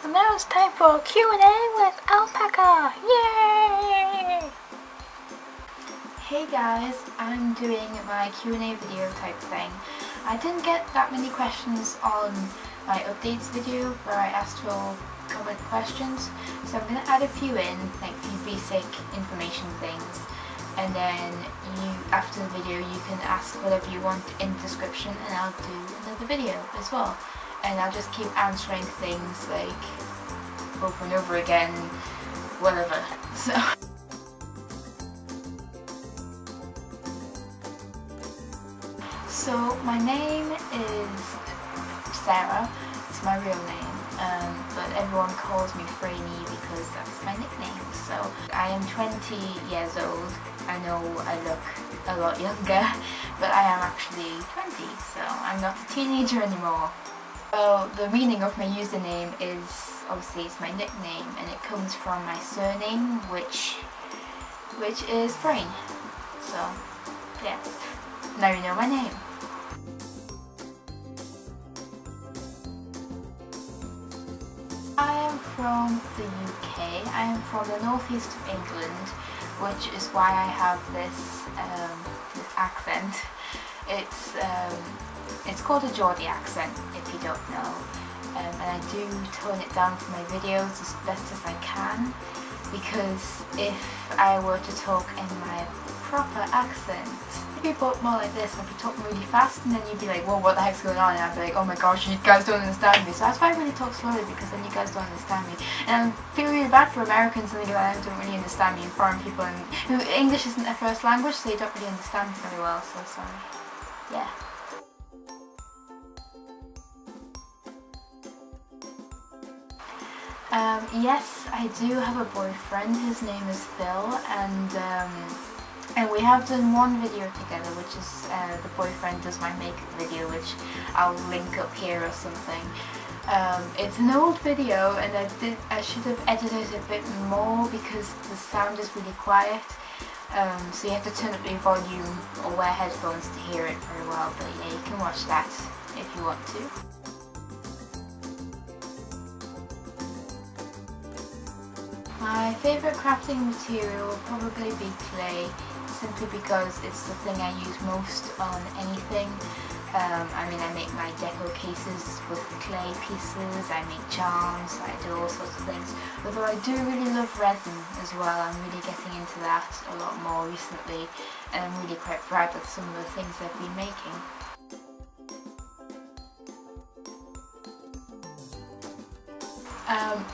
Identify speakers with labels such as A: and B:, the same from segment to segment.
A: And now it's time for Q&A with Alpaca! Yay! Hey guys, I'm doing my Q&A video type thing. I didn't get that many questions on my updates video where I asked for common questions, so I'm going to add a few in, like a few basic information things, and then after the video you can ask whatever you want in the description and I'll do another video as well. And I'll just keep answering things like over and over again, whatever. So my name is Sarah, it's my real name, but everyone calls me Frainy because that's my nickname. So I am 20 years old. I know I look a lot younger, but I am actually 20, so I'm not a teenager anymore. Well, the meaning of my username is, obviously it's my nickname, and it comes from my surname, which is Frainy. So, yeah, now you know my name. I am from the UK. I am from the northeast of England, which is why I have this accent. It's called a Geordie accent, if you don't know, and I do tone it down for my videos as best as I can, because if I were to talk in my proper accent, if you talk more like this, I'd be talking really fast, and then you'd be like, whoa, what the heck's going on? And I'd be like, oh my gosh, you guys don't understand me. So that's why I really talk slowly, because then you guys don't understand me. And I feel really bad for Americans and they don't really understand me, and foreign people, and who English isn't their first language, so they don't really understand me very well, so sorry. Yeah. Yes, I do have a boyfriend. His name is Phil, and we have done one video together, which is the boyfriend does my makeup video, which I'll link up here or something. It's an old video, and I should have edited it a bit more because the sound is really quiet. So you have to turn up your volume or wear headphones to hear it very well. But yeah, you can watch that if you want to. My favourite crafting material will probably be clay, simply because it's the thing I use most on anything. I mean, I make my deco cases with clay pieces, I make charms, I do all sorts of things. Although I do really love resin as well. I'm really getting into that a lot more recently, and I'm really quite proud of some of the things I've been making.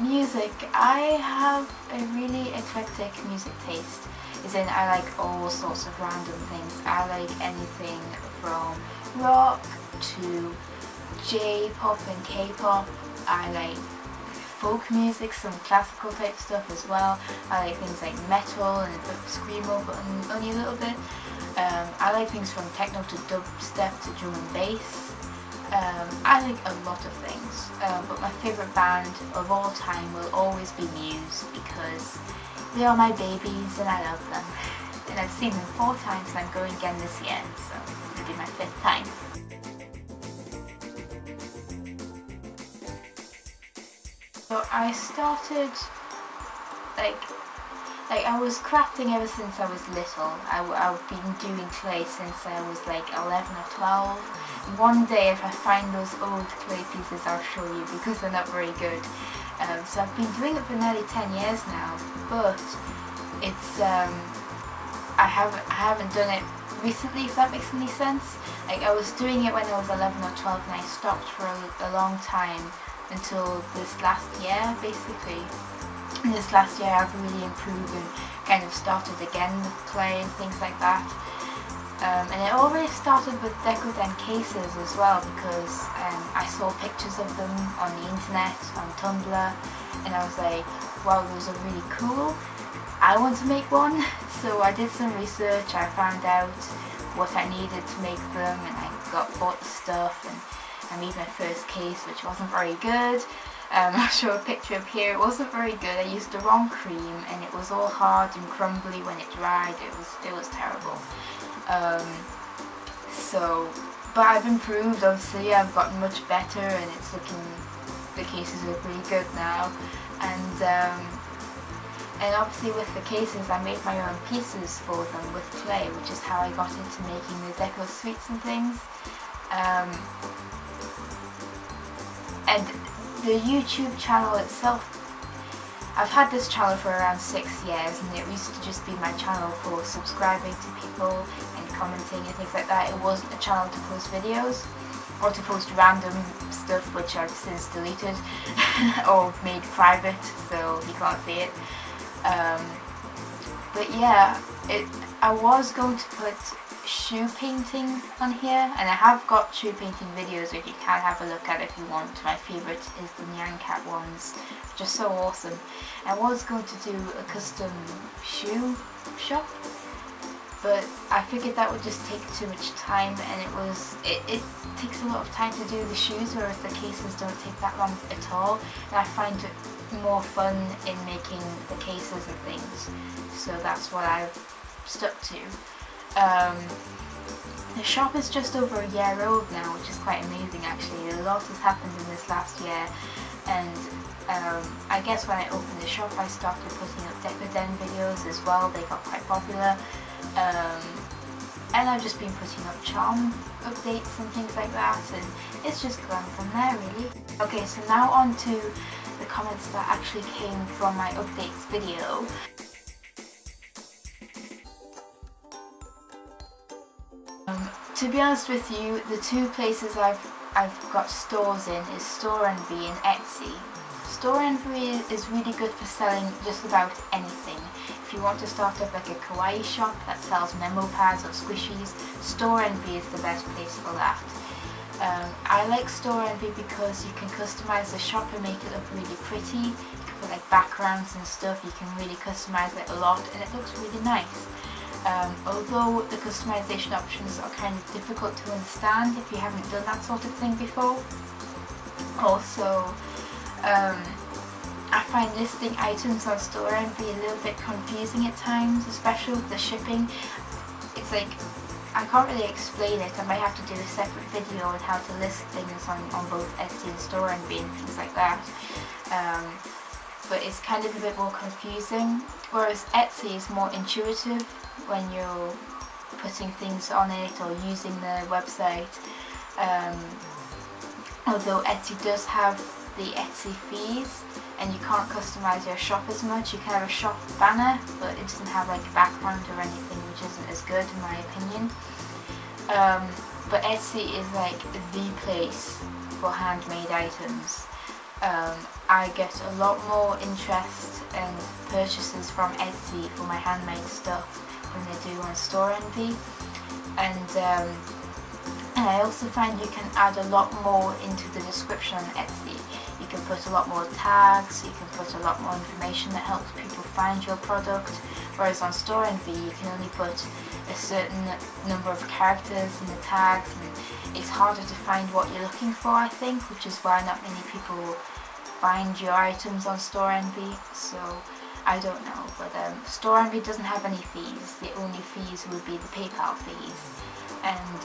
A: Music. I have a really eclectic music taste, as in I like all sorts of random things. I like anything from rock to J-pop and K-pop. I like folk music, some classical type stuff as well. I like things like metal and a bit of screamo, but only a little bit. I like things from techno to dubstep to drum and bass. I like a lot of things, but my favourite band of all time will always be Muse, because they are my babies and I love them. And I've seen them 4 times and I'm going again this year, so it'll be my 5th time. So I started, I was crafting ever since I was little. I've been doing clay since I was like 11 or 12. One day if I find those old clay pieces I'll show you, because they're not very good. So I've been doing it for nearly 10 years now, but it's I haven't done it recently, if that makes any sense. Like, I was doing it when I was 11 or 12 and I stopped for a long time until this last year, basically. And this last year I've really improved and kind of started again with clay and things like that. And it already started with deco-den cases as well, because I saw pictures of them on the internet, on Tumblr, and I was like, wow, those are really cool. I want to make one. So I did some research, I found out what I needed to make them, and I bought the stuff, and I made my first case, which wasn't very good. I'll show a picture up here. It wasn't very good. I used the wrong cream and it was all hard and crumbly when it dried. It was terrible. But I've improved, obviously. I've gotten much better and it's looking the cases look really good now. And obviously with the cases I made my own pieces for them with clay, which is how I got into making the deco suites and things. And the YouTube channel itself, I've had this channel for around 6 years, and it used to just be my channel for subscribing to people and commenting and things like that. It wasn't a channel to post videos or to post random stuff, which I've since deleted or made private so you can't see it. But yeah, I was going to put shoe painting on here, and I have got shoe painting videos which you can have a look at if you want. My favourite is the Nyan Cat ones, which are so awesome. I was going to do a custom shoe shop, but I figured that would just take too much time, and it takes a lot of time to do the shoes, whereas the cases don't take that long at all, and I find it more fun in making the cases and things, so that's what I've stuck to. The shop is just over a year old now, which is quite amazing actually. A lot has happened in this last year, and I guess when I opened the shop I started putting up Decoden videos as well. They got quite popular, and I've just been putting up charm updates and things like that, and it's just gone from there really. Okay, so now on to the comments that actually came from my updates video. To be honest with you, the two places I've got stores in is Store Envy and Etsy. Store Envy is really good for selling just about anything. If you want to start up like a kawaii shop that sells memo pads or squishies, Store Envy is the best place for that. I like Store Envy because you can customize the shop and make it look really pretty. You can put like backgrounds and stuff, you can really customize it a lot, and it looks really nice. Although the customization options are kind of difficult to understand if you haven't done that sort of thing before. Also, I find listing items on Store Envy a little bit confusing at times, especially with the shipping. It's like, I can't really explain it. I might have to do a separate video on how to list things on both Etsy and Store Envy and things like that. But it's kind of a bit more confusing, whereas Etsy is more intuitive when you're putting things on it or using the website. Although Etsy does have the Etsy fees and you can't customize your shop as much. You can have a shop banner, but it doesn't have like a background or anything, which isn't as good in my opinion. But Etsy is like the place for handmade items. I get a lot more interest and purchases from Etsy for my handmade stuff than they do on Store Envy, and I also find you can add a lot more into the description on Etsy. You can put a lot more tags, you can put a lot more information that helps people find your product, whereas on Store Envy you can only put a certain number of characters in the tags, and it's harder to find what you're looking for, I think, which is why not many people find your items on Store Envy. So I don't know, but Store Envy doesn't have any fees. The only fees would be the PayPal fees, and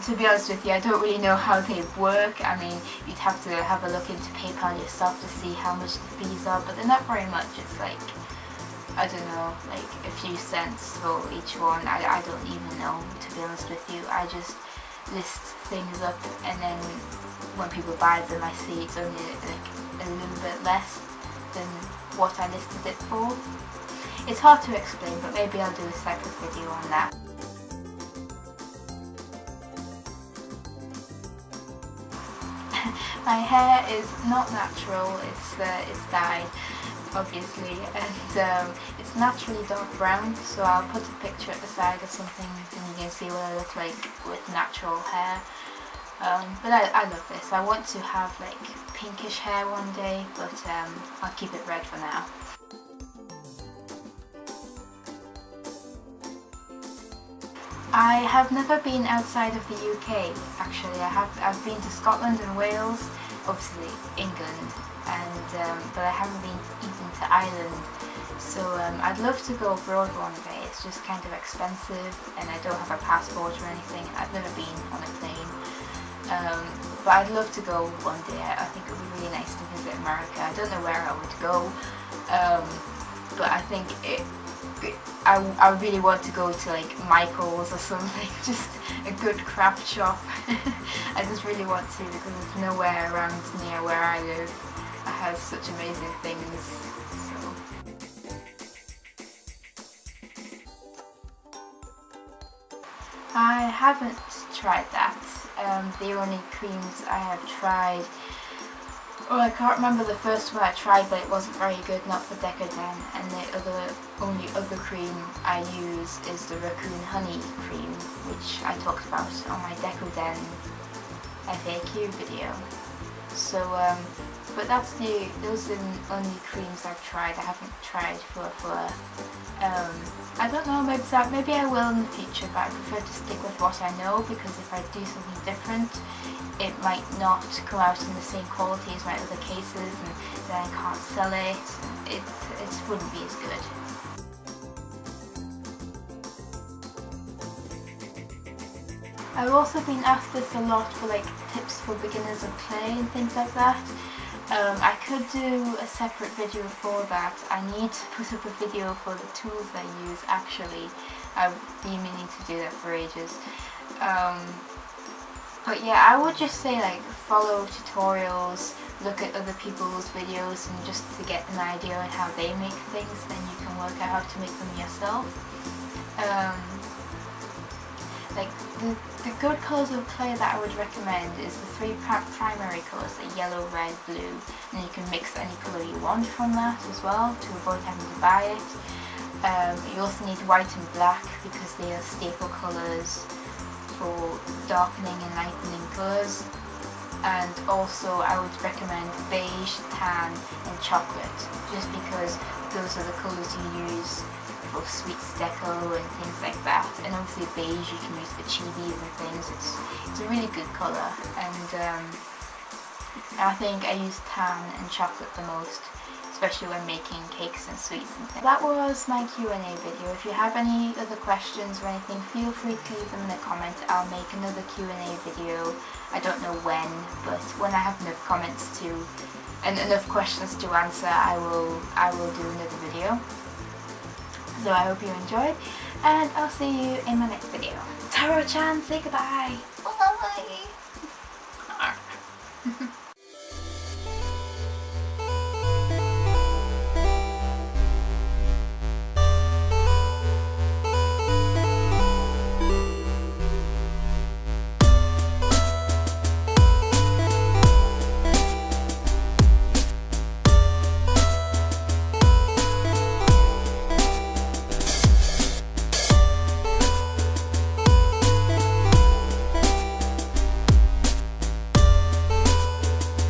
A: to be honest with you, I don't really know how they work. I mean, you'd have to have a look into PayPal yourself to see how much the fees are, but they're not very much. It's like, I don't know, like a few cents for each one. I don't even know, to be honest with you. I just list things up, and then when people buy them I see it's only like a little bit less than what I listed it for. It's hard to explain, but maybe I'll do a separate video on that. My hair is not natural, it's dyed, obviously, and it's naturally dark brown, so I'll put a picture at the side or something and you can see what I look like with natural hair. But I love this. I want to have like pinkish hair one day, but I'll keep it red for now. I have never been outside of the UK, actually. I've been to Scotland and Wales, obviously England, and but I haven't been even to Ireland. So I'd love to go abroad one day. It's just kind of expensive, and I don't have a passport or anything. I've never been on a plane. but I'd love to go one day. I think it would be really nice to visit America. I don't know where I would go, but I think I really want to go to like Michael's or something, just a good craft shop. I just really want to, because there's nowhere around near where I live that has such amazing things. So. I haven't tried that. The only creams I have tried, oh, I can't remember the first one I tried, but it wasn't very good, not for Decadent, and the only other cream I use is the Raccoon Honey cream, which I talked about on my Decadent FAQ video. So, but those are the only creams I've tried. I haven't tried Fleur. I don't know, maybe I will in the future, but I prefer to stick with what I know, because if I do something different, it might not come out in the same quality as my other cases, and then I can't sell it. It wouldn't be as good. I've also been asked this a lot for like tips for beginners of clay and things like that. I could do a separate video for that. I need to put up a video for the tools I use actually. I've been meaning to do that for ages. But yeah, I would just say like follow tutorials, look at other people's videos, and just to get an idea on how they make things, then you can work out how to make them yourself. Like the good colours of clay that I would recommend is the three primary colours, the yellow, red, blue, and you can mix any colour you want from that as well to avoid having to buy it. You also need white and black because they are staple colours for darkening and lightening colours. And also I would recommend beige, tan and chocolate, just because those are the colours you use for sweets deco and things like that. And obviously beige you can use for chibis and things. It's a really good colour, and I think I use tan and chocolate the most, especially when making cakes and sweets and things. That was my Q&A video. If you have any other questions or anything, feel free to leave them in a comment. I'll make another Q&A video. I don't know when, but when I have enough comments to and enough questions to answer, I will do another video. So I hope you enjoyed, and I'll see you in my next video. Taro-chan, say goodbye!